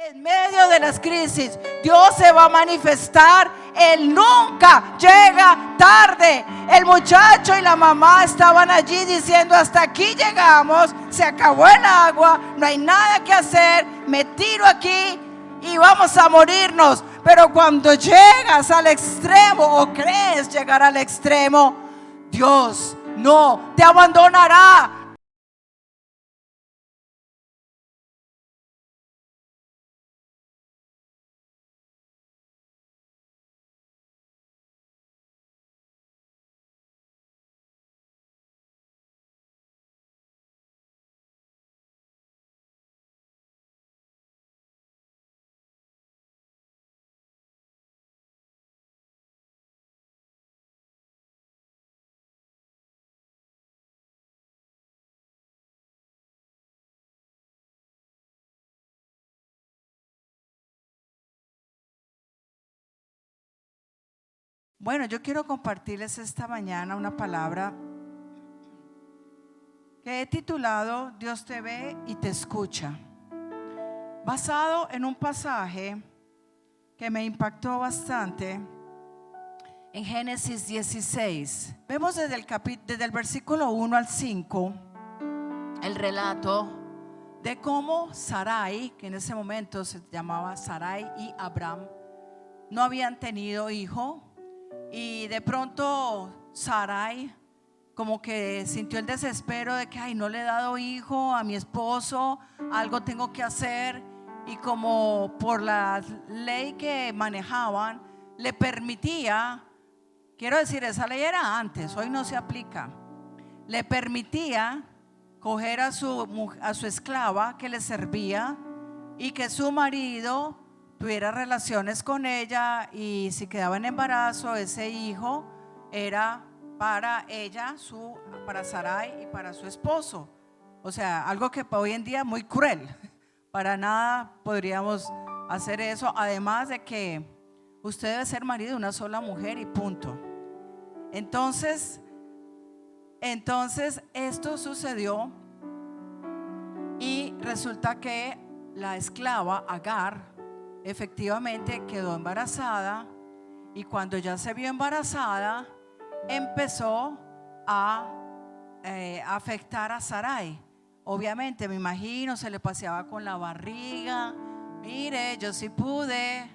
En medio de las crisis, Dios se va a manifestar. Él nunca llega tarde. El muchacho y la mamá estaban allí diciendo: hasta aquí llegamos, se acabó el agua, no hay nada que hacer, me tiro aquí y vamos a morirnos. Pero cuando llegas al extremo o crees llegar al extremo, Dios no te abandonará. Bueno, yo quiero compartirles esta mañana una palabra que he titulado Dios te ve y te escucha, basado en un pasaje que me impactó bastante en Génesis 16. Vemos desde el versículo 1 al 5 el relato de cómo Sarai, que en ese momento se llamaba Sarai, y Abraham no habían tenido hijo. Y de pronto Sarai como que sintió el desespero de que ay, no le he dado hijo a mi esposo, algo tengo que hacer. Y como por la ley que manejaban le permitía, quiero decir, esa ley era antes, hoy no se aplica, le permitía coger a su esclava que le servía y que su marido tuviera relaciones con ella, y si quedaba en embarazo, ese hijo era para ella, para Sarai y para su esposo. O sea, algo que hoy en día es muy cruel. Para nada podríamos hacer eso. Además de que usted debe ser marido de una sola mujer y punto. Entonces esto sucedió y resulta que la esclava Agar efectivamente quedó embarazada, y cuando ya se vio embarazada empezó a afectar a Sarai. Obviamente, me imagino, se le paseaba con la barriga, mire, yo sí pude,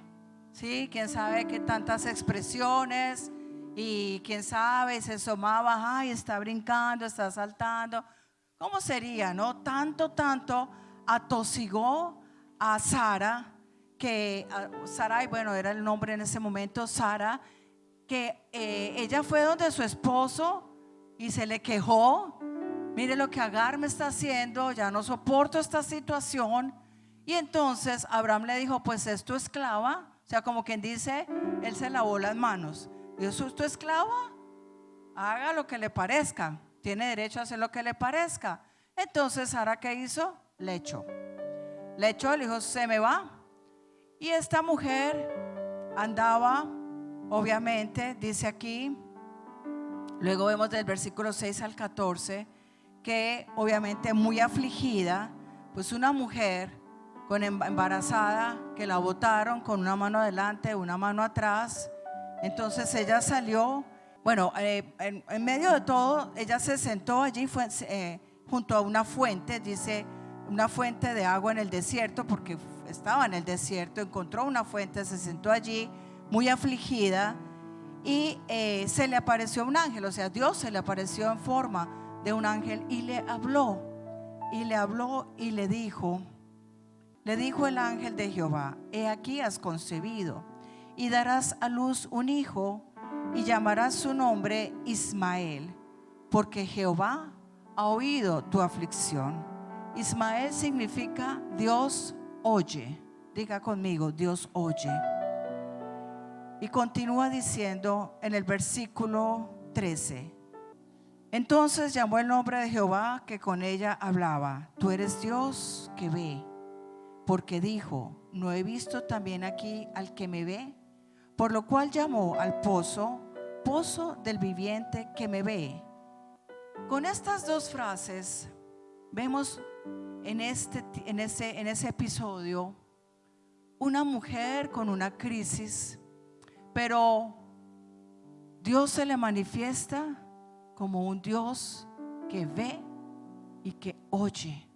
sí, quién sabe qué tantas expresiones, y quién sabe, se asomaba, ay, está brincando, está saltando. ¿Cómo sería, no? Tanto atosigó a Sara, que Sarai, bueno, era el nombre en ese momento, Sara, que ella fue donde su esposo y se le quejó: mire lo que Agar me está haciendo, ya no soporto esta situación. Y entonces Abraham le dijo: pues es tu esclava. O sea, como quien dice, él se lavó las manos. Dijo: ¿es tu esclava? Haga lo que le parezca, tiene derecho a hacer lo que le parezca. Entonces Sara, ¿qué hizo? Le echó, le dijo: se me va. Y esta mujer andaba, obviamente, dice aquí, luego vemos del versículo 6 al 14, que obviamente muy afligida, pues una mujer embarazada que la botaron con una mano adelante, una mano atrás. Entonces ella salió, bueno, en medio de todo, ella se sentó allí junto a una fuente, dice, una fuente de agua en el desierto, porque estaba en el desierto, encontró una fuente, se sentó allí muy afligida, y se le apareció un ángel, o sea, Dios se le apareció en forma de un ángel y le habló y le dijo el ángel de Jehová: he aquí has concebido y darás a luz un hijo y llamarás su nombre Ismael, porque Jehová ha oído tu aflicción. Ismael significa Dios oye. Diga conmigo: Dios oye. Y continúa diciendo en el versículo 13: entonces llamó el nombre de Jehová que con ella hablaba: tú eres Dios que ve. Porque dijo: ¿no he visto también aquí al que me ve? Por lo cual llamó al pozo del viviente que me ve. Con estas dos frases vemos en ese episodio una mujer con una crisis, pero Dios se le manifiesta como un Dios que ve y que oye.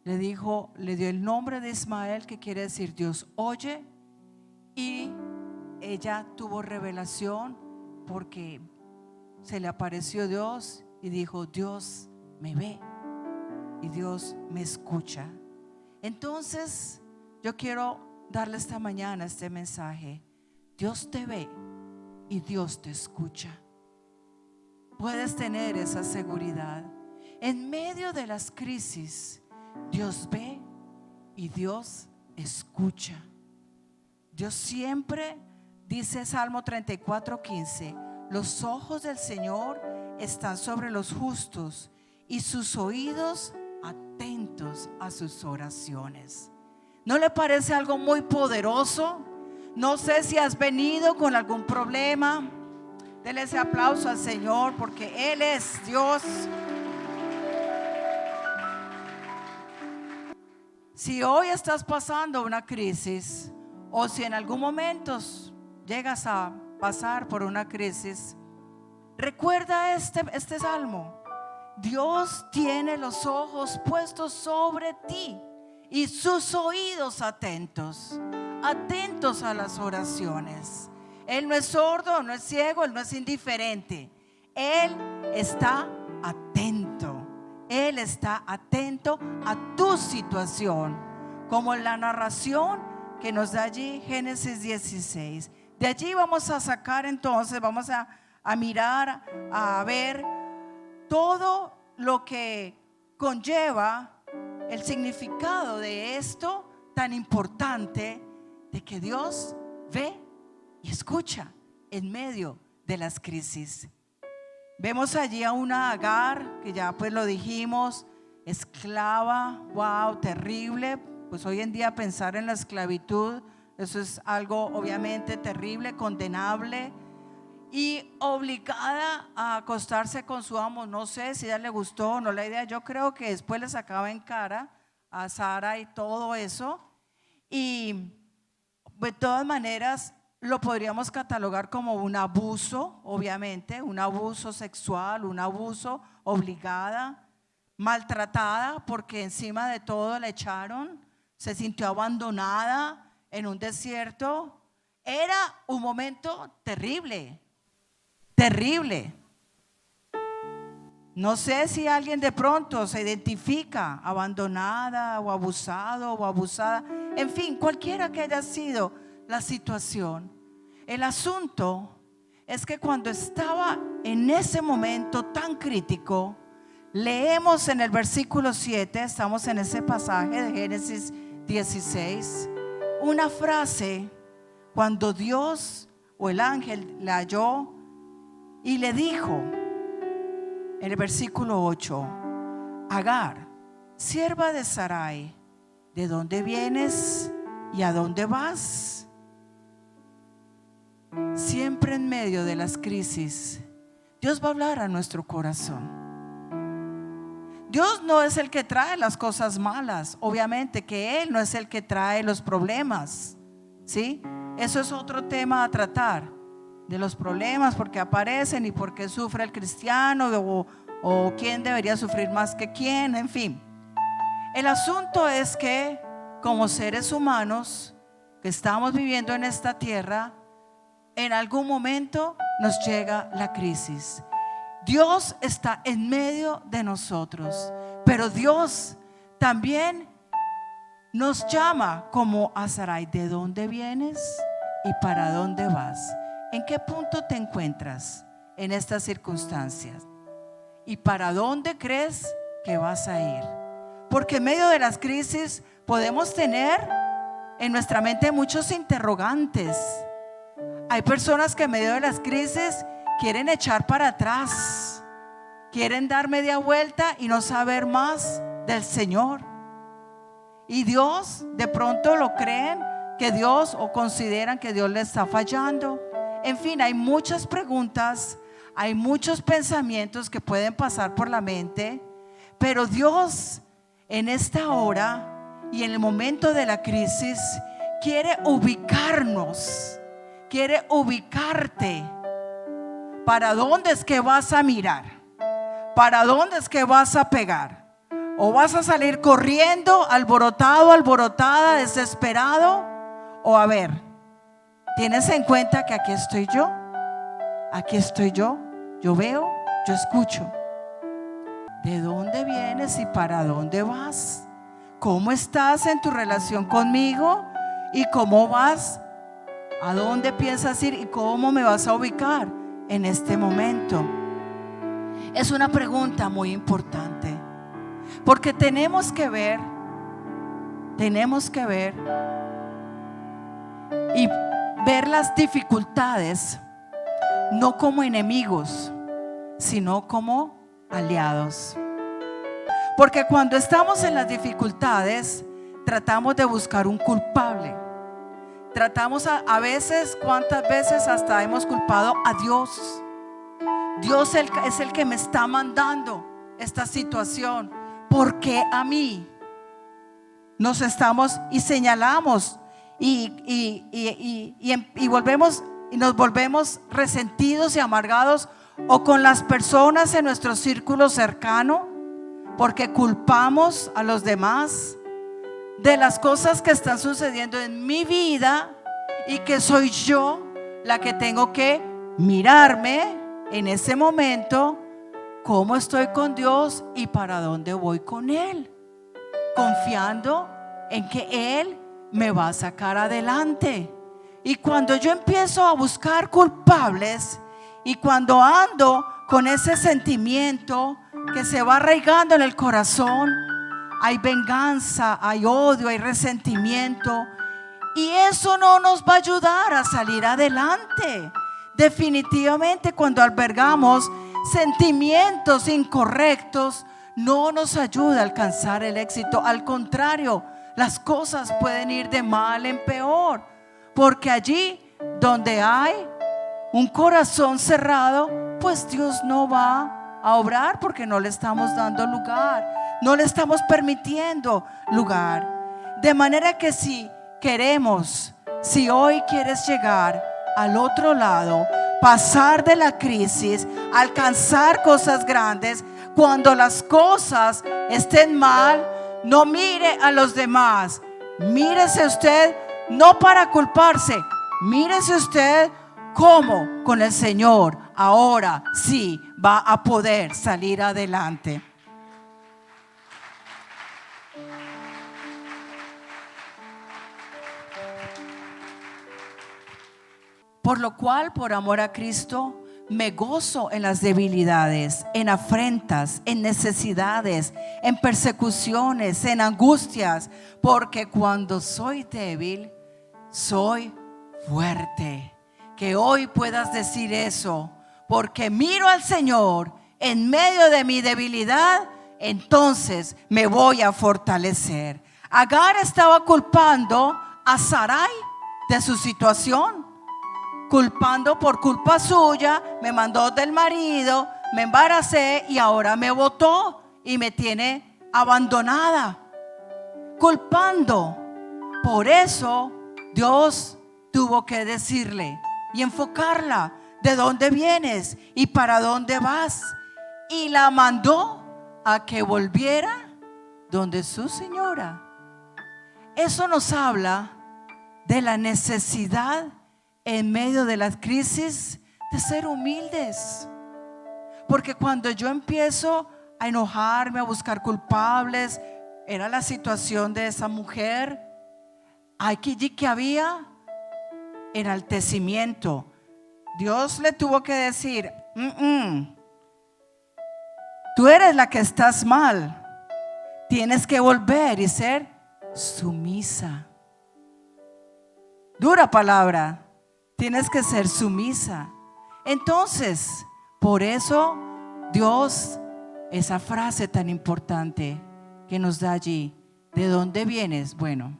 Le dio el nombre de Ismael, que quiere decir Dios oye, y ella tuvo revelación porque se le apareció Dios y dijo: Dios me ve y Dios me escucha. Entonces yo quiero darle esta mañana este mensaje: Dios te ve y Dios te escucha. Puedes tener esa seguridad. En medio de las crisis, Dios ve y Dios escucha. Dios siempre, dice Salmo 34:15, los ojos del Señor están sobre los justos y sus oídos atentos a sus oraciones. ¿No le parece algo muy poderoso? No sé si has venido con algún problema. Dele ese aplauso al Señor, porque Él es Dios. Si hoy estás pasando una crisis, o si en algún momento llegas a pasar por una crisis, recuerda este salmo: Dios tiene los ojos puestos sobre ti y sus oídos atentos a las oraciones. Él no es sordo, no es ciego, Él no es indiferente. Él está atento. Él está atento a tu situación, como en la narración que nos da allí Génesis 16. De allí vamos a sacar entonces, vamos a mirar, a ver todo lo que conlleva el significado de esto tan importante, de que Dios ve y escucha en medio de las crisis. Vemos allí a una Agar, que ya pues lo dijimos, esclava. Wow, terrible. Pues hoy en día pensar en la esclavitud, eso es algo obviamente terrible, condenable, y obligada a acostarse con su amo. No sé si a ella le gustó o no la idea. Yo creo que después le sacaba en cara a Sara y todo eso, y de todas maneras lo podríamos catalogar como un abuso, obviamente, un abuso sexual, un abuso obligada, maltratada, porque encima de todo la echaron, se sintió abandonada en un desierto. Era un momento terrible, terrible. No sé si alguien de pronto se identifica abandonada o abusado o abusada, en fin, cualquiera que haya sido la situación. El asunto es que cuando estaba en ese momento tan crítico, leemos en el versículo 7, estamos en ese pasaje de Génesis 16, una frase cuando Dios o el ángel la halló y le dijo en el versículo 8: Agar, sierva de Sarai, ¿de dónde vienes y a dónde vas? Siempre en medio de las crisis, Dios va a hablar a nuestro corazón. Dios no es el que trae las cosas malas, obviamente que Él no es el que trae los problemas, ¿sí? Eso es otro tema a tratar, de los problemas, porque aparecen y por qué sufre el cristiano, o quién debería sufrir más que quién, en fin. El asunto es que como seres humanos que estamos viviendo en esta tierra, en algún momento nos llega la crisis. Dios está en medio de nosotros, pero Dios también nos llama como a Sarai: ¿de dónde vienes y para dónde vas? ¿En qué punto te encuentras en estas circunstancias? ¿Y para dónde crees que vas a ir? Porque en medio de las crisis podemos tener en nuestra mente muchos interrogantes. Hay personas que en medio de las crisis quieren echar para atrás, quieren dar media vuelta y no saber más del Señor. Y Dios, de pronto lo creen que Dios, o consideran que Dios le está fallando. En fin, hay muchas preguntas, hay muchos pensamientos que pueden pasar por la mente, pero Dios en esta hora y en el momento de la crisis quiere ubicarnos, quiere ubicarte. ¿Para dónde es que vas a mirar? ¿Para dónde es que vas a pegar? ¿O vas a salir corriendo, alborotado, alborotada, desesperado? O a ver, ¿tienes en cuenta que aquí estoy yo? Aquí estoy yo. Yo veo, yo escucho. ¿De dónde vienes y para dónde vas? ¿Cómo estás en tu relación conmigo? ¿Y cómo vas? ¿A dónde piensas ir? ¿Y cómo me vas a ubicar en este momento? Es una pregunta muy importante, porque tenemos que ver y ver las dificultades no como enemigos, sino como aliados. Porque cuando estamos en las dificultades, tratamos de buscar un culpable. Tratamos a veces, cuántas veces hasta hemos culpado a Dios. Dios es el que me está mandando esta situación. ¿Por qué a mí? Nos estamos y señalamos y volvemos y nos volvemos resentidos y amargados, o con las personas en nuestro círculo cercano, porque culpamos a los demás de las cosas que están sucediendo en mi vida, y que soy yo la que tengo que mirarme en ese momento, cómo estoy con Dios y para dónde voy con Él, confiando en que Él me va a sacar adelante. Y cuando yo empiezo a buscar culpables, y cuando ando con ese sentimiento que se va arraigando en el corazón, hay venganza, hay odio, hay resentimiento, y eso no nos va a ayudar a salir adelante. Definitivamente, cuando albergamos sentimientos incorrectos, no nos ayuda a alcanzar el éxito. Al contrario, las cosas pueden ir de mal en peor, porque allí donde hay un corazón cerrado, pues Dios no va a obrar, porque no le estamos dando lugar, no le estamos permitiendo lugar. De manera que si hoy quieres llegar al otro lado, pasar de la crisis, alcanzar cosas grandes, cuando las cosas estén mal, no mire a los demás, mírese usted, no para culparse, mírese usted cómo con el Señor ahora sí va a poder salir adelante. Por lo cual, por amor a Cristo, me gozo en las debilidades, en afrentas, en necesidades, en persecuciones, en angustias, porque cuando soy débil, soy fuerte. Que hoy puedas decir eso, porque miro al Señor en medio de mi debilidad, entonces me voy a fortalecer. Agar estaba culpando a Sarai de su situación, culpando por culpa suya, me mandó del marido, me embaracé y ahora me botó y me tiene abandonada, culpando. Por eso Dios tuvo que decirle y enfocarla: ¿de dónde vienes y para dónde vas? Y la mandó a que volviera donde su señora. Eso nos habla de la necesidad en medio de las crisis de ser humildes, porque cuando yo empiezo a enojarme, a buscar culpables, era la situación de esa mujer, allí que había enaltecimiento. Dios le tuvo que decir: tú eres la que estás mal, tienes que volver y ser sumisa. Dura palabra. Tienes que ser sumisa. Entonces, por eso Dios, esa frase tan importante que nos da allí: ¿de dónde vienes? Bueno,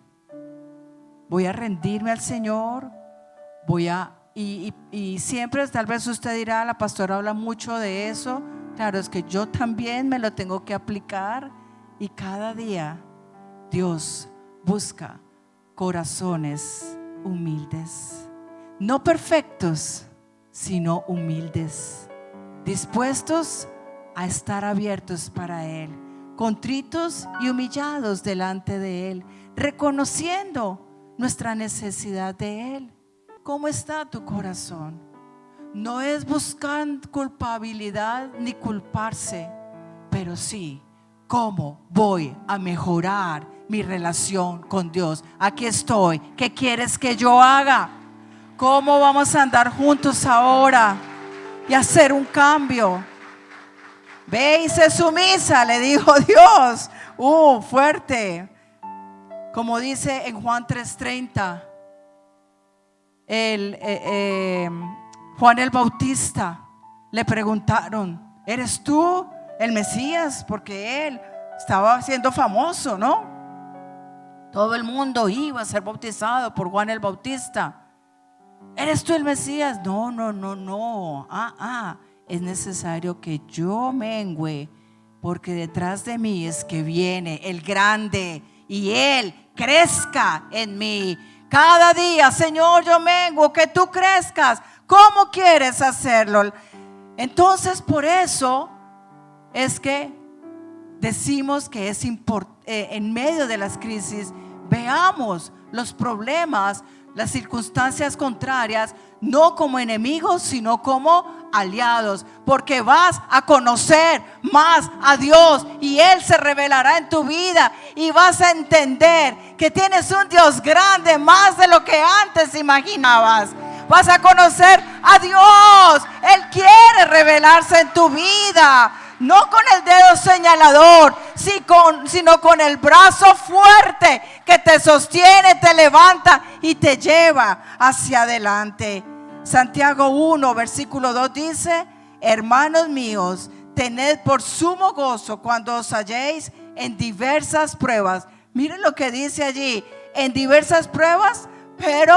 voy a rendirme al Señor, y siempre tal vez usted dirá: la pastora habla mucho de eso. Claro, es que yo también me lo tengo que aplicar, y cada día Dios busca corazones humildes, no perfectos, sino humildes, dispuestos a estar abiertos para Él, contritos y humillados delante de Él, reconociendo nuestra necesidad de Él. ¿Cómo está tu corazón? No es buscar culpabilidad ni culparse, pero sí, ¿cómo voy a mejorar mi relación con Dios? Aquí estoy. ¿Qué quieres que yo haga? ¿Cómo vamos a andar juntos ahora y hacer un cambio? Ve y sé sumisa, le dijo Dios. Fuerte. Como dice en Juan 3:30, Juan el Bautista le preguntaron: ¿eres tú el Mesías? Porque él estaba siendo famoso, ¿no? Todo el mundo iba a ser bautizado por Juan el Bautista. ¿Eres tú el Mesías? No. Es necesario que yo mengüe, porque detrás de mí es que viene el grande, y Él crezca en mí. Cada día, Señor, yo menguo, que tú crezcas. ¿Cómo quieres hacerlo? Entonces, por eso es que decimos que es importante, en medio de las crisis, veamos los problemas, las circunstancias contrarias, no como enemigos, sino como aliados, porque vas a conocer más a Dios y Él se revelará en tu vida, y vas a entender que tienes un Dios grande, más de lo que antes imaginabas. Vas a conocer a Dios. Él quiere revelarse en tu vida, no con el dedo señalador, sino con el brazo fuerte que te sostiene, te levanta y te lleva hacia adelante. Santiago 1, versículo 2 dice: hermanos míos, tened por sumo gozo cuando os halléis en diversas pruebas. Miren lo que dice allí: en diversas pruebas, pero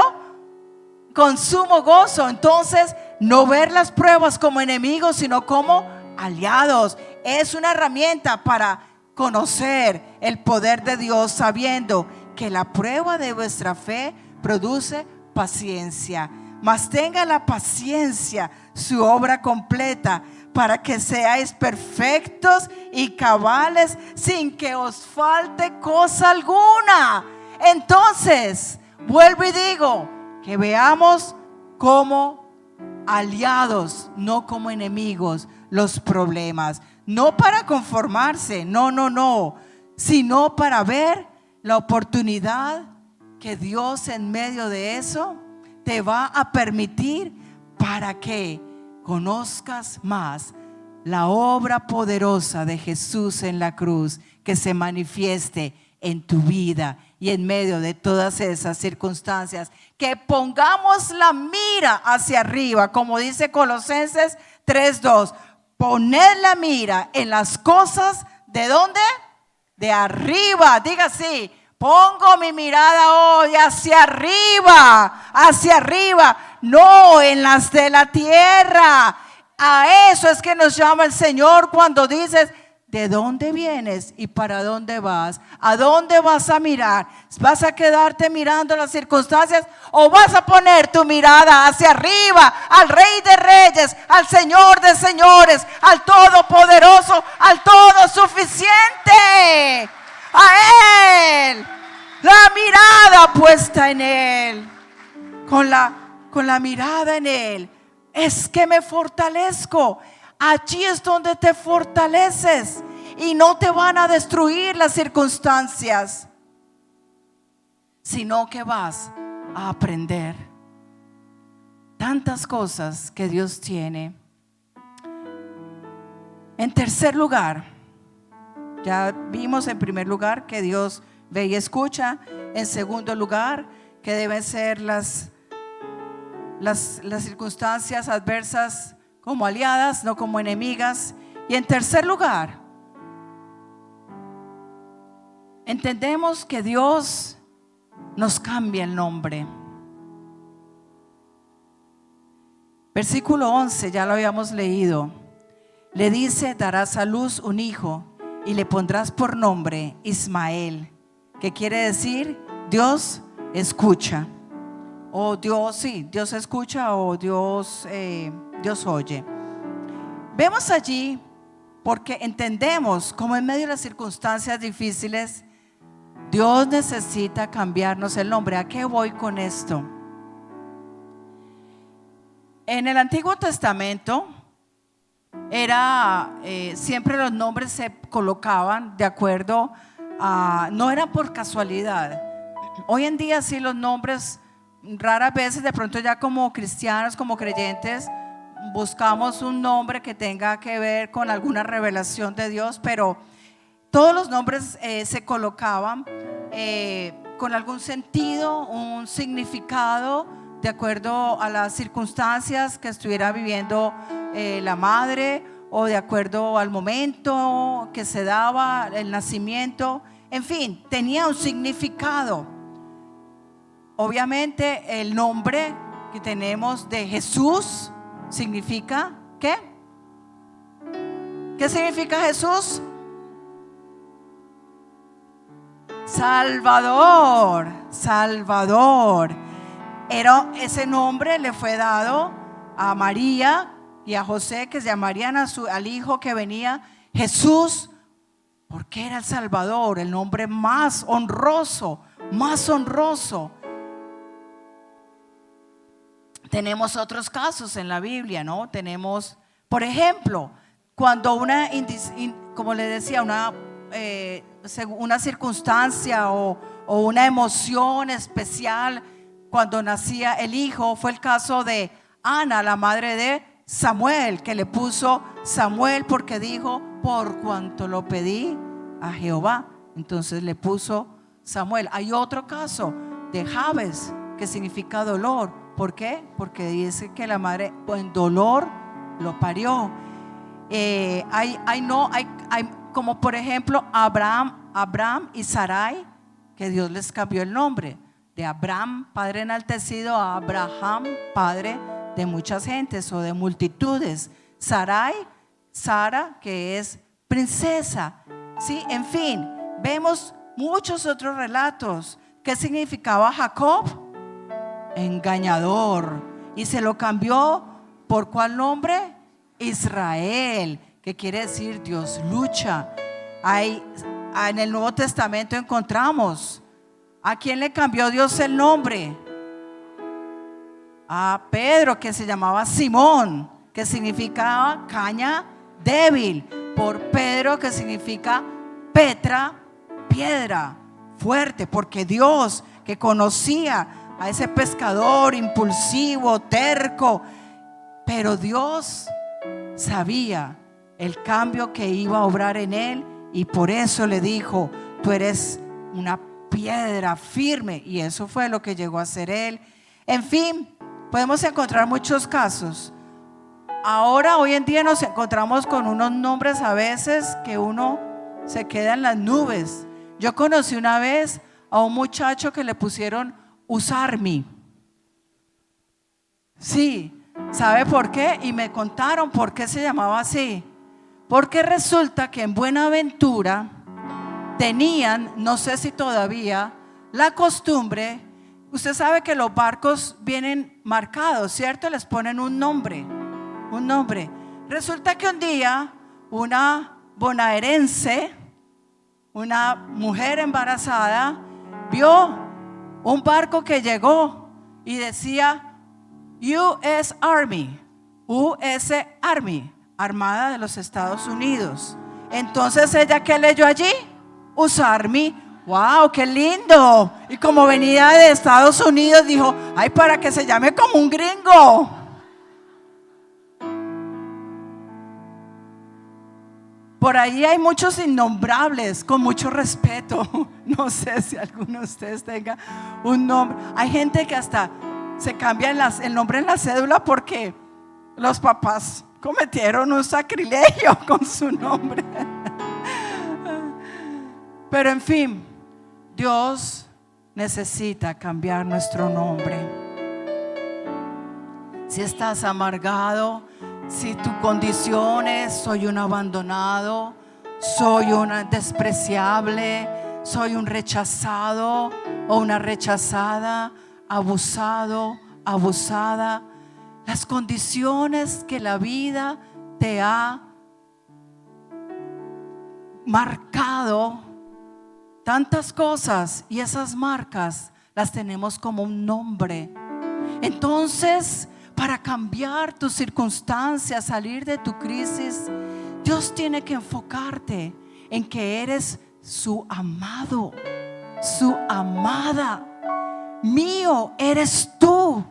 con sumo gozo. Entonces, no ver las pruebas como enemigos, sino como aliados. Es una herramienta para conocer el poder de Dios, sabiendo que la prueba de vuestra fe produce paciencia. Mas tenga la paciencia su obra completa, para que seáis perfectos y cabales, sin que os falte cosa alguna. Entonces, vuelvo y digo, que veamos como aliados, no como enemigos, los problemas. No para conformarse, no, sino para ver la oportunidad que Dios en medio de eso te va a permitir, para que conozcas más la obra poderosa de Jesús en la cruz, que se manifieste en tu vida y en medio de todas esas circunstancias. Que pongamos la mira hacia arriba, como dice Colosenses 3:2. Poned la mira en las cosas, ¿de dónde? De arriba. Diga así: pongo mi mirada hoy hacia arriba, no en las de la tierra. A eso es que nos llama el Señor cuando dices: ¿de dónde vienes y para dónde vas? ¿A dónde vas a mirar? ¿Vas a quedarte mirando las circunstancias o vas a poner tu mirada hacia arriba, al Rey de Reyes, al Señor de Señores, al Todopoderoso, al Todo Suficiente? A Él, la mirada puesta en Él, con la mirada en Él, es que me fortalezco. Allí es donde te fortaleces, y no te van a destruir las circunstancias, sino que vas a aprender tantas cosas que Dios tiene. En tercer lugar, ya vimos en primer lugar que Dios ve y escucha. En segundo lugar, que deben ser las circunstancias adversas como aliadas, no como enemigas. Y en tercer lugar, entendemos que Dios nos cambia el nombre. Versículo 11, ya lo habíamos leído. Le dice: darás a luz un hijo y le pondrás por nombre Ismael, que quiere decir Dios escucha. O Dios, sí, Dios escucha o Dios oye. Vemos allí porque entendemos cómo en medio de las circunstancias difíciles Dios necesita cambiarnos el nombre. ¿A qué voy con esto? En el Antiguo Testamento siempre los nombres se colocaban de acuerdo a, no era por casualidad. Hoy en día sí los nombres, raras veces de pronto ya como cristianos, como creyentes, buscamos un nombre que tenga que ver con alguna revelación de Dios, pero todos los nombres se colocaban con algún sentido, un significado, de acuerdo a las circunstancias que estuviera viviendo la madre, o de acuerdo al momento que se daba el nacimiento. En fin, tenía un significado. Obviamente el nombre que tenemos de Jesús significa ¿qué? ¿Qué significa Jesús? Salvador, Salvador. Ese nombre le fue dado a María y a José, que se llamarían al hijo que venía Jesús, porque era el Salvador, el nombre más honroso, más honroso. Tenemos otros casos en la Biblia, ¿no? Tenemos, por ejemplo, cuando como le decía, una circunstancia o una emoción especial, cuando nacía el hijo, fue el caso de Ana, la madre de Samuel, que le puso Samuel porque dijo: por cuanto lo pedí a Jehová. Entonces le puso Samuel. Hay otro caso de Jabes, que significa dolor. ¿Por qué? Porque dice que la madre en dolor lo parió. Hay como por ejemplo Abraham y Sarai, que Dios les cambió el nombre de Abraham, padre enaltecido, a Abraham, padre de muchas gentes o de multitudes. Sarai, Sara, que es princesa. Sí, en fin, vemos muchos otros relatos. ¿Qué significaba Jacob? Engañador. Y se lo cambió ¿por cuál nombre? Israel, que quiere decir Dios lucha. En el Nuevo Testamento encontramos ¿a quién le cambió Dios el nombre? A Pedro, que se llamaba Simón, que significaba caña débil, por Pedro, que significa Petra, piedra fuerte, porque Dios, que conocía a ese pescador impulsivo, terco, pero Dios sabía el cambio que iba a obrar en él, y por eso le dijo: tú eres una piedra firme. Y eso fue lo que llegó a ser él. En fin, podemos encontrar muchos casos. Ahora, hoy en día nos encontramos con unos nombres a veces que uno se queda en las nubes. Yo conocí una vez a un muchacho que le pusieron Usarmi. Sí, ¿sabe por qué? Y me contaron por qué se llamaba así. Porque resulta que en Buenaventura tenían, no sé si todavía, la costumbre. Usted sabe que los barcos vienen marcados, ¿cierto? Les ponen un nombre, un nombre. Resulta que un día una bonaerense, una mujer embarazada, vio un barco que llegó y decía US Army, US Army, Armada de los Estados Unidos. Entonces ella, ¿qué leyó allí? Usarmi. ¡Wow! ¡Qué lindo! Y como venía de Estados Unidos, dijo: ¡ay, para que se llame como un gringo! Por ahí hay muchos innombrables, con mucho respeto. No sé si alguno de ustedes tenga un nombre. Hay gente que hasta se cambia el nombre en la cédula porque los papás cometieron un sacrilegio con su nombre. Pero en fin, Dios necesita cambiar nuestro nombre. Si estás amargado, si tu condición es: soy un abandonado, soy un despreciable, soy un rechazado o una rechazada, abusado, abusada. Las condiciones que la vida te ha marcado, tantas cosas, y esas marcas las tenemos como un nombre. Entonces, para cambiar tus circunstancias, salir de tu crisis, Dios tiene que enfocarte en que eres su amado, su amada. Mío eres tú,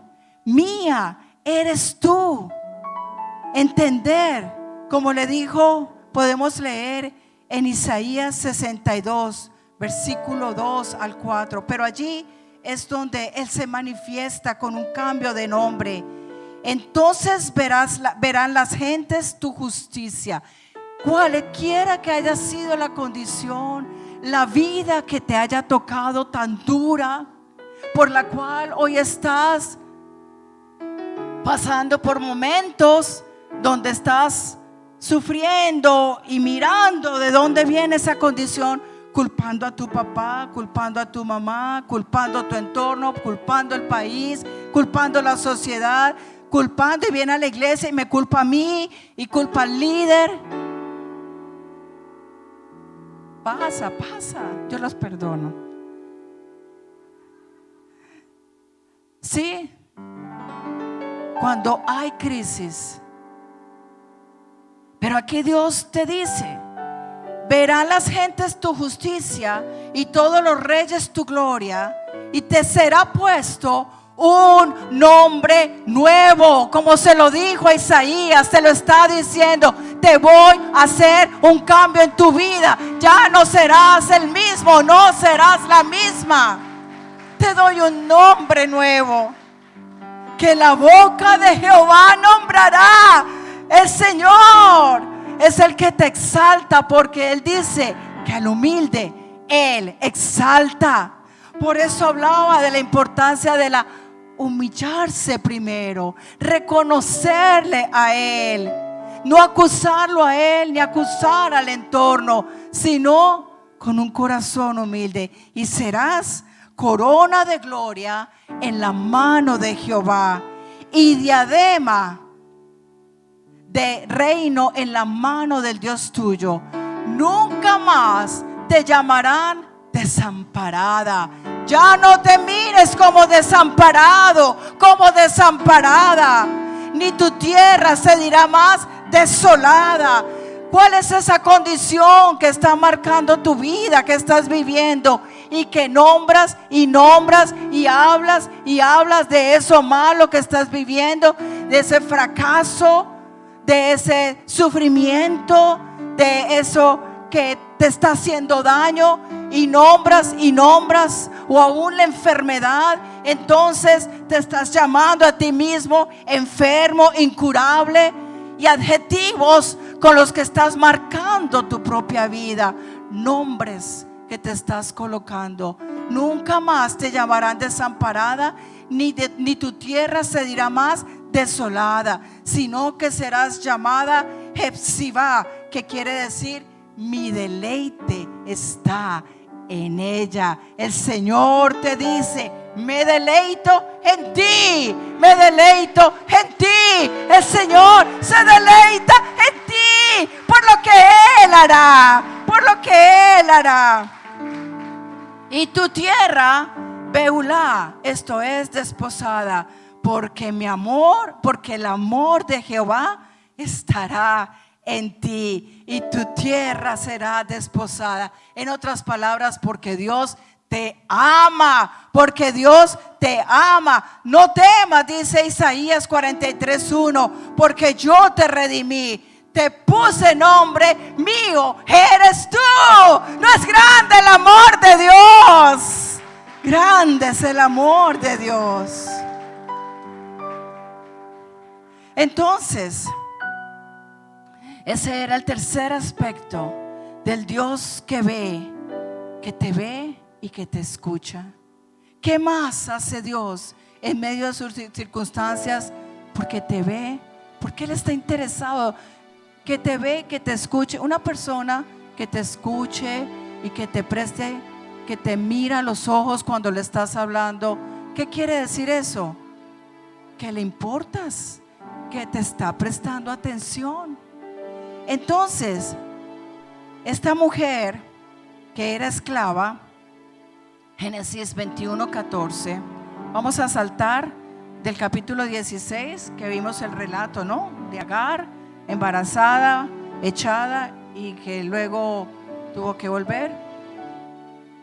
mía eres tú. Entender, como le dijo, podemos leer en Isaías 62, versículo 2 al 4. Pero allí es donde Él se manifiesta con un cambio de nombre. Entonces verán las gentes tu justicia. Cualquiera que haya sido la condición, la vida que te haya tocado tan dura, por la cual hoy estás pasando por momentos donde estás sufriendo y mirando de dónde viene esa condición, culpando a tu papá, culpando a tu mamá, culpando a tu entorno, culpando al país, culpando a la sociedad, culpando, y viene a la iglesia y me culpa a mí y culpa al líder. Pasa, yo los perdono. Sí, cuando hay crisis. Pero aquí Dios te dice: verán las gentes tu justicia y todos los reyes tu gloria, y te será puesto un nombre nuevo, como se lo dijo a Isaías. Te lo está diciendo: te voy a hacer un cambio en tu vida. Ya no serás el mismo, no serás la misma. Te doy un nombre nuevo, que la boca de Jehová nombrará. El Señor es el que te exalta, porque Él dice que al humilde Él exalta. Por eso hablaba de la importancia de la humillarse primero, reconocerle a Él, no acusarlo a Él ni acusar al entorno, sino con un corazón humilde, y serás corona de gloria en la mano de Jehová y diadema de reino en la mano del Dios tuyo. Nunca más te llamarán desamparada. Ya no te mires como desamparado, como desamparada, ni tu tierra se dirá más desolada. ¿Cuál es esa condición que está marcando tu vida, que estás viviendo y que nombras y nombras y hablas de eso malo que estás viviendo, de ese fracaso, de ese sufrimiento, de eso que te está haciendo daño, y nombras, o aún la enfermedad? Entonces te estás llamando a ti mismo enfermo, incurable, y adjetivos con los que estás marcando tu propia vida, nombres que te estás colocando. Nunca más te llamarán desamparada, ni tu tierra se dirá más desolada, sino que serás llamada Hepzibá, que quiere decir: mi deleite está en ella. El Señor te dice: me deleito en ti, me deleito en ti. El Señor se deleita en ti por lo que Él hará, por lo que Él hará. Y tu tierra, Beulá, esto es desposada, porque el amor de Jehová estará en ti, y tu tierra será desposada. En otras palabras, porque Dios te ama, porque Dios te ama. No temas, dice Isaías 43:1, porque yo te redimí, te puse nombre, mío eres tú. ¿No es grande el amor de Dios? Grande es el amor de Dios. Entonces, ese era el tercer aspecto del Dios que ve, que te ve y que te escucha. ¿Qué más hace Dios en medio de sus circunstancias? Porque te ve, porque Él está interesado, que te ve, que te escuche. Una persona que te escuche y que te preste que te mira a los ojos cuando le estás hablando. ¿Qué quiere decir eso? Que le importas, que te está prestando atención. Entonces, esta mujer que era esclava, Génesis 21:14, vamos a saltar del capítulo 16, que vimos el relato, ¿no? De Agar, embarazada, echada y que luego tuvo que volver.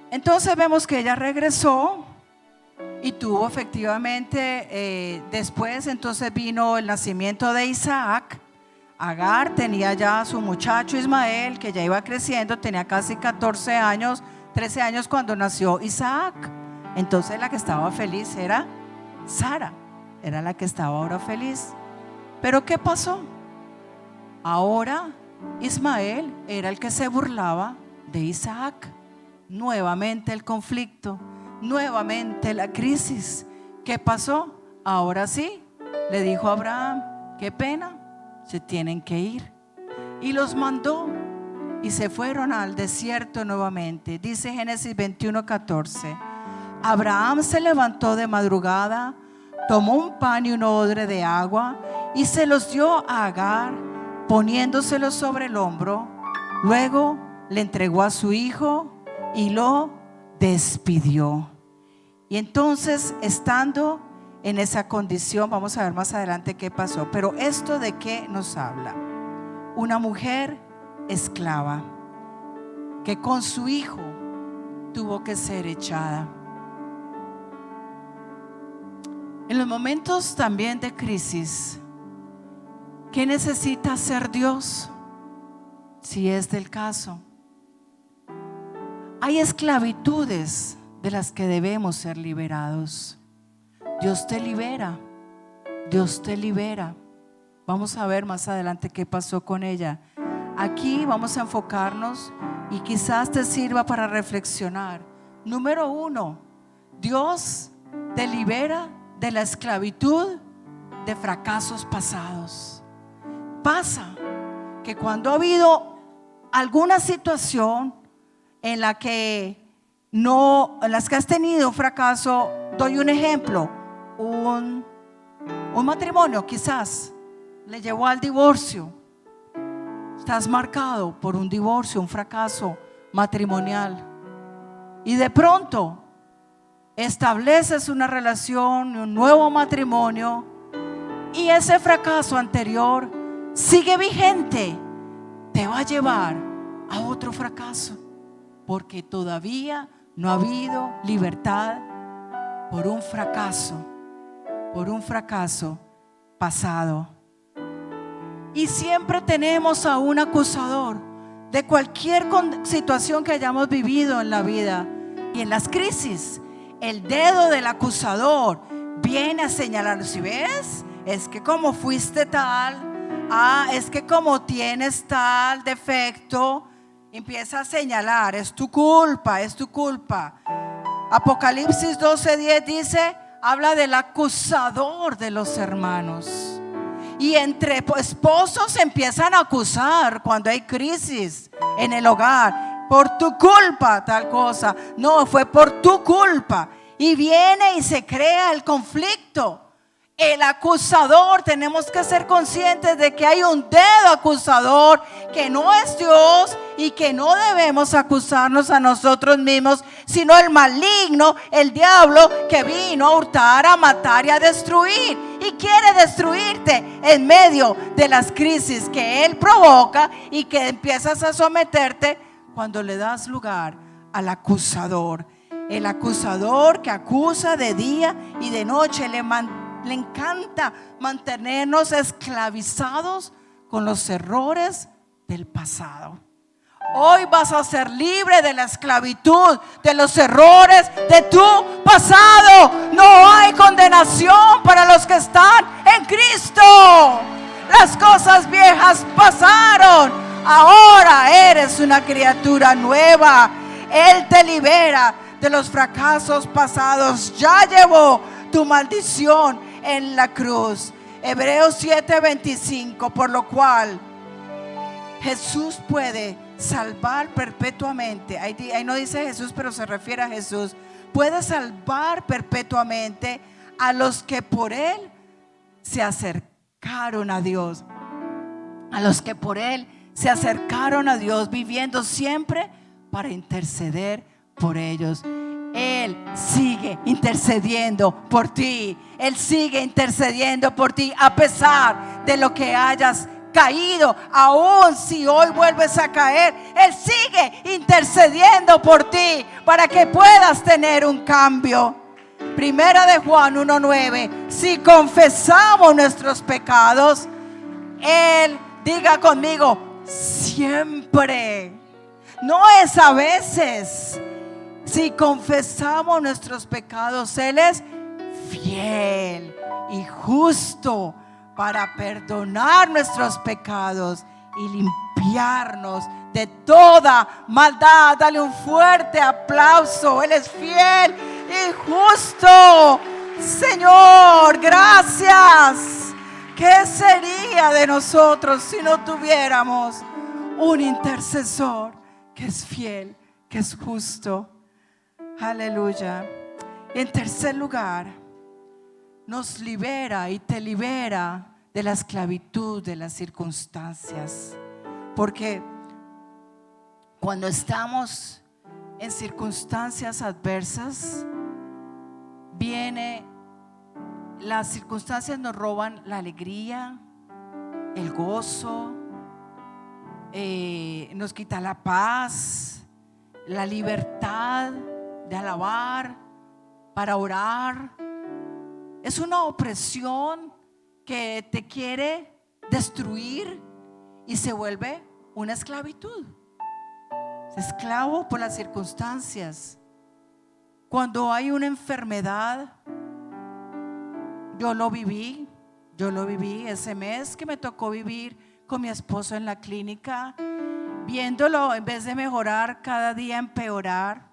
Entonces vemos que ella regresó y tuvo efectivamente, después entonces vino el nacimiento de Isaac. Agar tenía ya a su muchacho Ismael, que ya iba creciendo, tenía casi 14 años, 13 años cuando nació Isaac. Entonces la que estaba feliz era Sara, era la que estaba ahora feliz. Pero ¿qué pasó? Ahora Ismael era el que se burlaba de Isaac. Nuevamente el conflicto, nuevamente la crisis. ¿Qué pasó? Ahora sí, le dijo a Abraham: qué pena, se tienen que ir. Y los mandó y se fueron al desierto nuevamente. Dice Génesis 21:14: Abraham se levantó de madrugada, tomó un pan y un odre de agua y se los dio a Agar, poniéndoselos sobre el hombro. Luego le entregó a su hijo y lo despidió. Y entonces, estando en esa condición, vamos a ver más adelante qué pasó. Pero esto, ¿de qué nos habla? Una mujer esclava que con su hijo tuvo que ser echada. En los momentos también de crisis, ¿qué necesita hacer Dios? Si es del caso, hay esclavitudes de las que debemos ser liberados. Dios te libera, Dios te libera. Vamos a ver más adelante qué pasó con ella. Aquí vamos a enfocarnos y quizás te sirva para reflexionar. Número 1, Dios te libera de la esclavitud de fracasos pasados. Pasa que cuando ha habido alguna situación en la que en las que has tenido un fracaso, doy un ejemplo, un matrimonio quizás le llevó al divorcio. Estás marcado por un divorcio, un fracaso matrimonial, y de pronto estableces una relación, un nuevo matrimonio, y ese fracaso anterior sigue vigente. Te va a llevar a otro fracaso, porque todavía no ha habido libertad por un fracaso pasado. Y siempre tenemos a un acusador de cualquier situación que hayamos vivido en la vida y en las crisis. El dedo del acusador viene a señalar: si ves, es que como fuiste tal, es que como tienes tal defecto, empieza a señalar: es tu culpa, es tu culpa. Apocalipsis 12:10 dice, habla del acusador de los hermanos. Y entre esposos empiezan a acusar cuando hay crisis en el hogar. Por tu culpa tal cosa, no, fue por tu culpa. Y viene y se crea el conflicto. El acusador, tenemos que ser conscientes de que hay un dedo acusador que no es Dios y que no debemos acusarnos a nosotros mismos, sino el maligno, el diablo, que vino a hurtar, a matar y a destruir, y quiere destruirte en medio de las crisis que él provoca y que empiezas a someterte cuando le das lugar al acusador. El acusador que acusa de día y de noche, le encanta mantenernos esclavizados con los errores del pasado. Hoy vas a ser libre de la esclavitud, de los errores de tu pasado. No hay condenación para los que están en Cristo. Las cosas viejas pasaron, ahora eres una criatura nueva. Él te libera de los fracasos pasados. Ya llevó tu maldición en la cruz. Hebreos 7:25, por lo cual Jesús puede salvar perpetuamente. Ahí no dice Jesús, pero se refiere a Jesús. Puede salvar perpetuamente a los que por Él se acercaron a Dios. A los que por Él se acercaron a Dios, viviendo siempre para interceder por ellos. Él sigue intercediendo por ti. Él sigue intercediendo por ti a pesar de lo que hayas caído. Aún si hoy vuelves a caer, Él sigue intercediendo por ti para que puedas tener un cambio. Primera de Juan 1:9. Si confesamos nuestros pecados, Él, diga conmigo, siempre. No es a veces. Si confesamos nuestros pecados, Él es fiel y justo para perdonar nuestros pecados y limpiarnos de toda maldad. Dale un fuerte aplauso. Él es fiel y justo. Señor, gracias. ¿Qué sería de nosotros si no tuviéramos un intercesor que es fiel, que es justo? Aleluya. Y en tercer lugar, nos libera y te libera de la esclavitud de las circunstancias. Porque cuando estamos en circunstancias adversas, las circunstancias nos roban la alegría, el gozo, nos quita la paz, la libertad de alabar, para orar. Es una opresión que te quiere destruir y se vuelve una esclavitud. Esclavo por las circunstancias. Cuando hay una enfermedad, yo lo viví ese mes que me tocó vivir con mi esposo en la clínica, viéndolo en vez de mejorar cada día empeorar.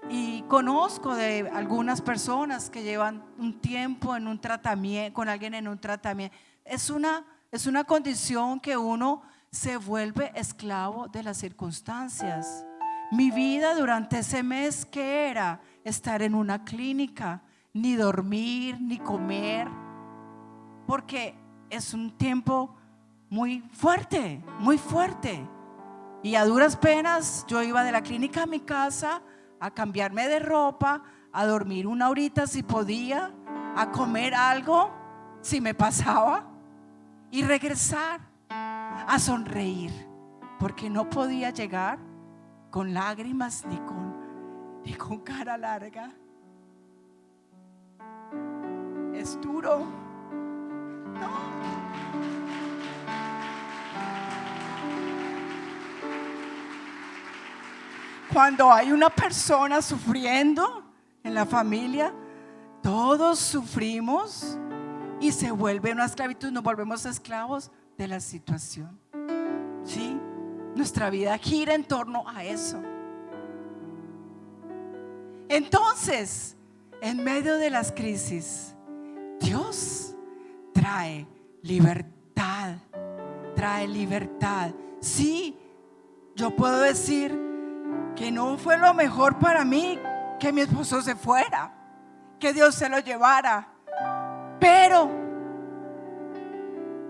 Y conozco de algunas personas que llevan un tiempo en un tratamiento, con alguien en un tratamiento. Es una condición que uno se vuelve esclavo de las circunstancias. Mi vida durante ese mes, ¿qué era? Estar en una clínica, ni dormir, ni comer, porque es un tiempo muy fuerte, muy fuerte. Y a duras penas yo iba de la clínica a mi casa a cambiarme de ropa, a dormir una horita si podía, a comer algo si me pasaba y regresar a sonreír, porque no podía llegar con lágrimas ni con cara larga. Es duro, ¿no? Cuando hay una persona sufriendo en la familia, todos sufrimos y se vuelve una esclavitud, nos volvemos esclavos de la situación. ¿Sí? Nuestra vida gira en torno a eso. Entonces, en medio de las crisis, Dios trae libertad. Trae libertad. Sí, yo puedo decir que no fue lo mejor para mí que mi esposo se fuera, que Dios se lo llevara, pero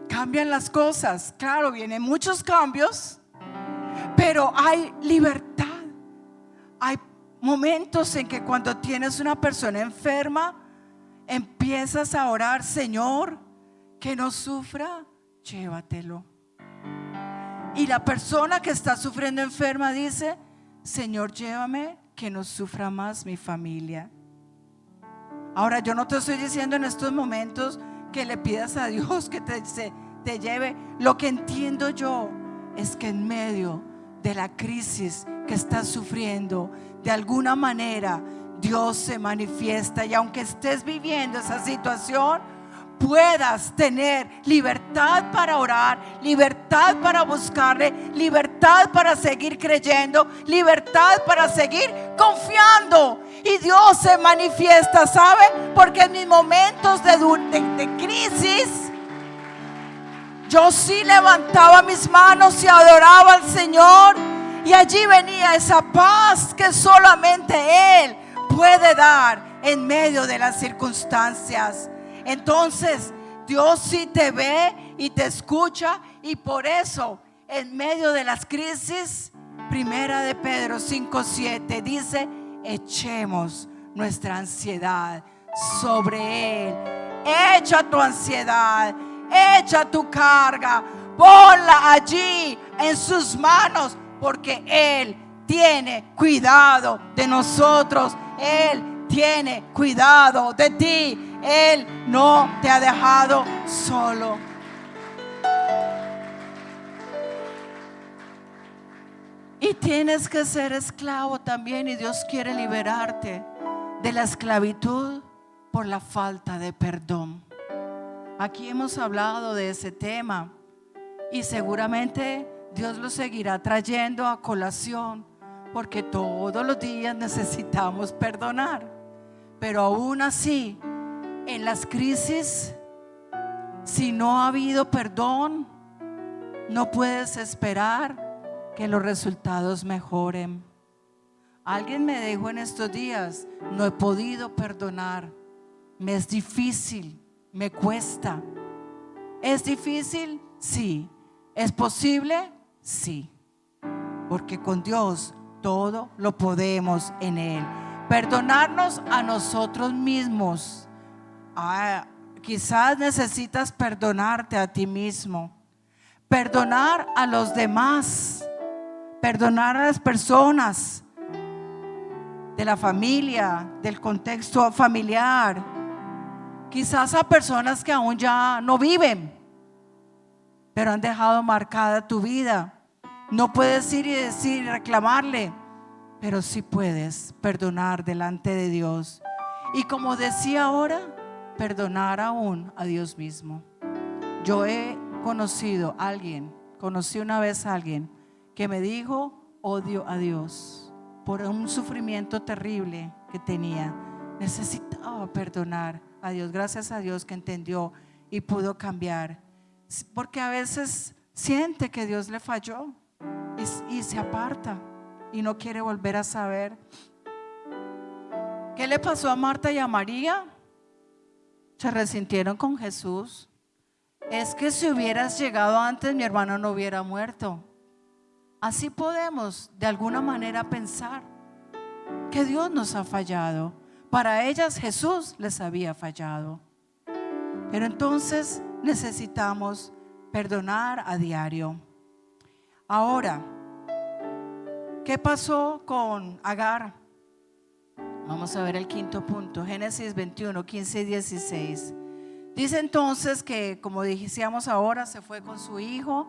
cambian las cosas. Claro, vienen muchos cambios, pero hay libertad. Hay momentos en que cuando tienes una persona enferma, empiezas a orar: Señor, que no sufra, llévatelo. Y la persona que está sufriendo enferma dice: Señor, llévame, que no sufra más mi familia. Ahora, yo no te estoy diciendo en estos momentos que le pidas a Dios que te lleve. Lo que entiendo yo es que en medio de la crisis que estás sufriendo, de alguna manera Dios se manifiesta, y aunque estés viviendo esa situación, puedas tener libertad para orar, libertad para buscarle, libertad para seguir creyendo, libertad para seguir confiando. Y Dios se manifiesta, ¿sabe? Porque en mis momentos de crisis, Yo sí levantaba mis manos y adoraba al Señor, y allí venía esa paz que solamente Él puede dar en medio de las circunstancias. Entonces Dios sí te ve y te escucha, y por eso en medio de las crisis, Primera de Pedro 5:7 dice: echemos nuestra ansiedad sobre Él. Echa tu ansiedad, echa tu carga, ponla allí en sus manos, porque Él tiene cuidado de nosotros. Él tiene cuidado de ti. Él no te ha dejado solo. Y tienes que ser esclavo también, y Dios quiere liberarte de la esclavitud por la falta de perdón. Aquí hemos hablado de ese tema, y seguramente Dios lo seguirá trayendo a colación, porque todos los días necesitamos perdonar. Pero aún así, en las crisis, si no ha habido perdón, no puedes esperar que los resultados mejoren. Alguien me dijo en estos días: no he podido perdonar, me es difícil, me cuesta. ¿Es difícil? Sí. ¿Es posible? Sí. Porque con Dios todo lo podemos en Él. Perdonarnos a nosotros mismos. Quizás necesitas perdonarte a ti mismo, perdonar a los demás, perdonar a las personas de la familia, del contexto familiar, quizás a personas que aún ya no viven, pero han dejado marcada tu vida. No puedes ir y decir y reclamarle, pero sí puedes perdonar delante de Dios. Y como decía ahora, perdonar aún a Dios mismo. Yo conocí una vez a alguien que me dijo: odio a Dios por un sufrimiento terrible que tenía. Necesitaba perdonar a Dios. Gracias a Dios que entendió y pudo cambiar, porque a veces siente que Dios le falló y se aparta y no quiere volver a saber. ¿Qué le pasó a Marta y a María? Se resintieron con Jesús. Es que si hubieras llegado antes, mi hermano no hubiera muerto. Así podemos de alguna manera pensar que Dios nos ha fallado. Para ellas Jesús les había fallado. Pero entonces necesitamos perdonar a diario. Ahora, ¿qué pasó con Agar? Vamos a ver el quinto punto, Génesis 21, 15 y 16. Dice entonces que, como decíamos ahora, se fue con su hijo,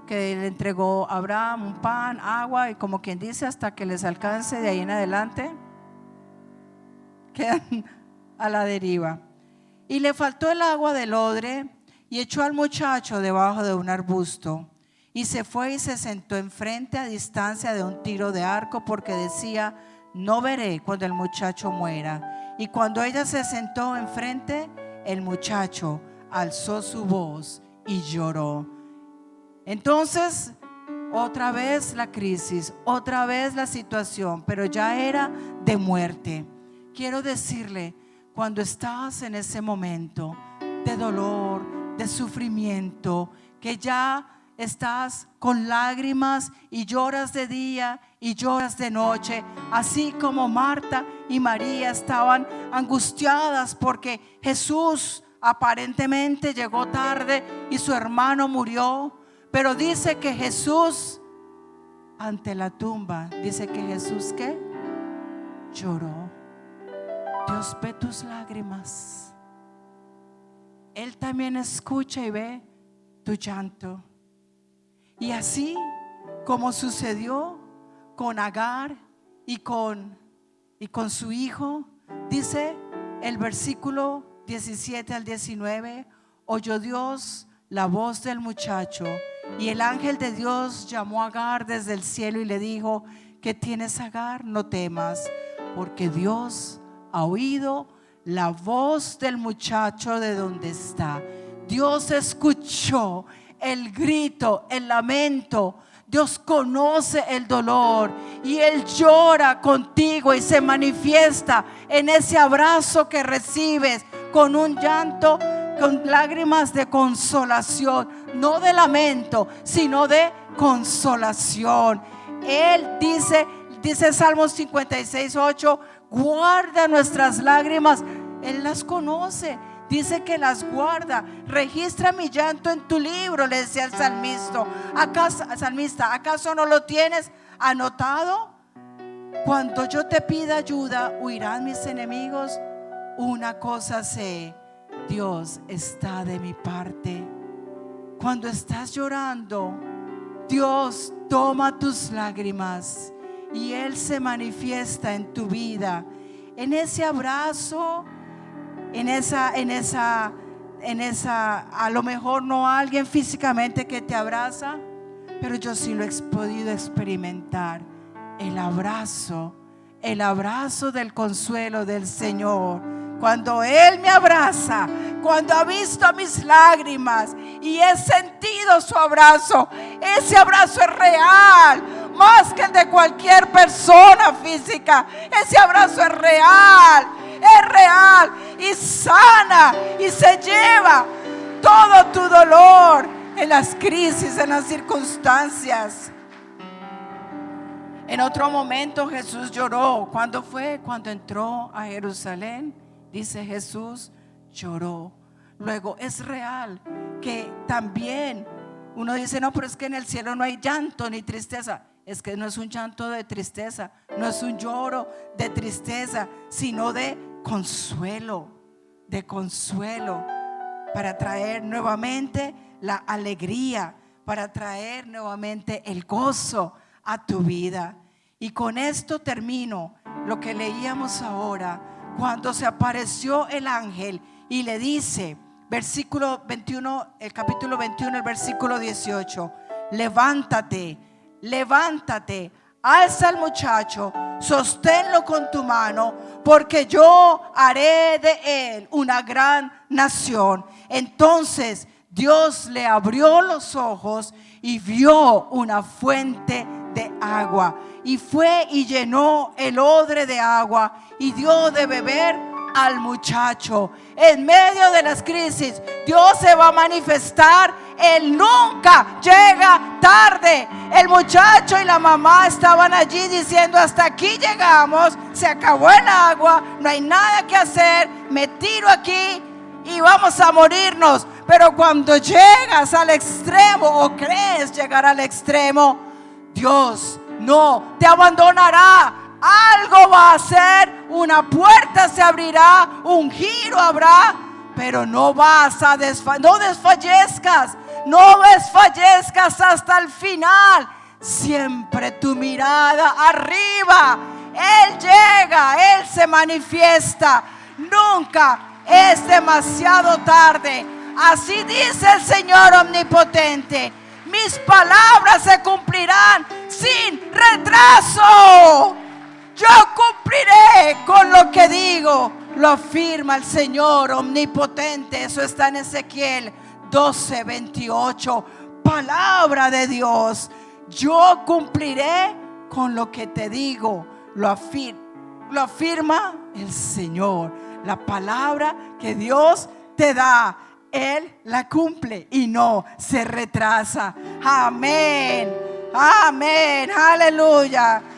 que le entregó a Abraham un pan, agua, y como quien dice, hasta que les alcance, de ahí en adelante quedan a la deriva. Y le faltó el agua del odre, y echó al muchacho debajo de un arbusto, y se fue y se sentó enfrente, a distancia de un tiro de arco, porque decía: no veré cuando el muchacho muera. Y cuando ella se sentó enfrente, el muchacho alzó su voz y lloró. Entonces, otra vez la crisis, otra vez la situación, pero ya era de muerte. Quiero decirle, cuando estás en ese momento de dolor, de sufrimiento, que ya estás con lágrimas y lloras de día y lloras de noche, así como Marta y María estaban angustiadas porque Jesús aparentemente llegó tarde y su hermano murió. Pero dice que Jesús, ante la tumba, dice que Jesús, ¿qué? Lloró. Dios ve tus lágrimas. Él también escucha y ve tu llanto. Y así como sucedió con Agar y con su hijo, dice el versículo 17 al 19: oyó Dios la voz del muchacho, y el ángel de Dios llamó a Agar desde el cielo y le dijo: ¿qué tienes, Agar? No temas, porque Dios ha oído la voz del muchacho de donde está. Dios escuchó el grito, el lamento. Dios conoce el dolor y Él llora contigo y se manifiesta en ese abrazo que recibes con un llanto, con lágrimas de consolación, no de lamento, sino de consolación. Él dice Salmos 56:8, guarda nuestras lágrimas. Él las conoce. Dice que las guarda. Registra mi llanto en tu libro, le decía el salmista. ¿Acaso no lo tienes anotado? Cuando yo te pida ayuda, huirán mis enemigos. Una cosa sé, Dios está de mi parte. Cuando estás llorando, Dios toma tus lágrimas y Él se manifiesta en tu vida, en ese abrazo, en esa, a lo mejor no alguien físicamente que te abraza, pero yo sí lo he podido experimentar, el abrazo del consuelo del Señor. Cuando Él me abraza, cuando ha visto mis lágrimas y he sentido su abrazo, ese abrazo es real, más que el de cualquier persona física. Ese abrazo es real y sana y se lleva todo tu dolor en las crisis, en las circunstancias. En otro momento Jesús lloró. ¿Cuándo fue? Cuando entró a Jerusalén. Dice Jesús lloró. Luego es real que también uno dice, no, pero es que en el cielo no hay llanto ni tristeza. Es que no es un llanto de tristeza, no es un lloro de tristeza, sino de consuelo, para traer nuevamente la alegría, para traer nuevamente el gozo a tu vida. Y con esto termino lo que leíamos ahora. Cuando se apareció el ángel y le dice, versículo 21, el capítulo 21, el versículo 18, levántate, alza al muchacho, sosténlo con tu mano, porque yo haré de él una gran nación. Entonces Dios le abrió los ojos y vio una fuente de agua, y fue y llenó el odre de agua y dio de beber al muchacho. En medio de las crisis, Dios se va a manifestar. Él nunca llega tarde. El muchacho y la mamá estaban allí diciendo, hasta aquí llegamos, se acabó el agua, no hay nada que hacer, me tiro aquí y vamos a morirnos. Pero cuando llegas al extremo o crees llegar al extremo, Dios no te abandonará. Algo va a hacer, una puerta se abrirá, un giro habrá, pero no vas a no desfallezcas hasta el final. Siempre tu mirada arriba. Él llega, Él se manifiesta. Nunca es demasiado tarde. Así dice el Señor omnipotente. Mis palabras se cumplirán sin retraso. Yo cumpliré con lo que digo. Lo afirma el Señor omnipotente. Eso está en Ezequiel 12:28. Palabra de Dios. Yo cumpliré con lo que te digo. Lo afirma el Señor. La palabra que Dios te da, Él la cumple y no se retrasa. Amén. Amén. Aleluya.